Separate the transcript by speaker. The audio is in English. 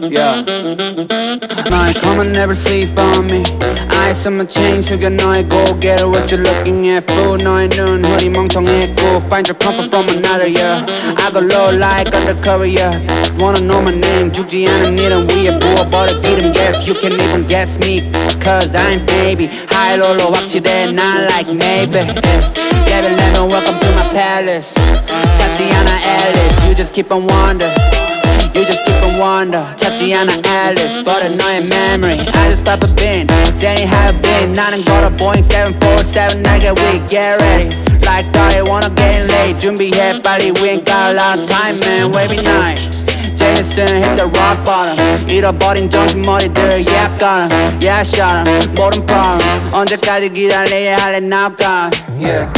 Speaker 1: Yeah. 너의 come never sleep on me. Eyes on my chain 숙여 너의 고개를 what you looking at fool. 너의 눈 허리 멍청했고 find your comfort from another yeah. I go low like undercover yeah. Wanna know my name 죽지 않은 일은 위에 부어버려 기름 guess you can't even guess me cause I'm baby high low로 확실해 not like maybe yeah. Baby let me welcome to my palace 찾지 않아 Alice you just keep on wonder You just keep on wonder 찾지 않아 Alice but 너의 memory I just pop a bin Danny how you been 나는 걸어 Boeing 747 날개 we get ready Like I wanna get late 준비해 빨리 we ain't got a lot of time man wavy night Jameson hit the rock bottom 잃어버린 정신머리들 yeah got 'em yeah shot 'em 모든 problems 언제까지 기다려야 할래 now gone yeah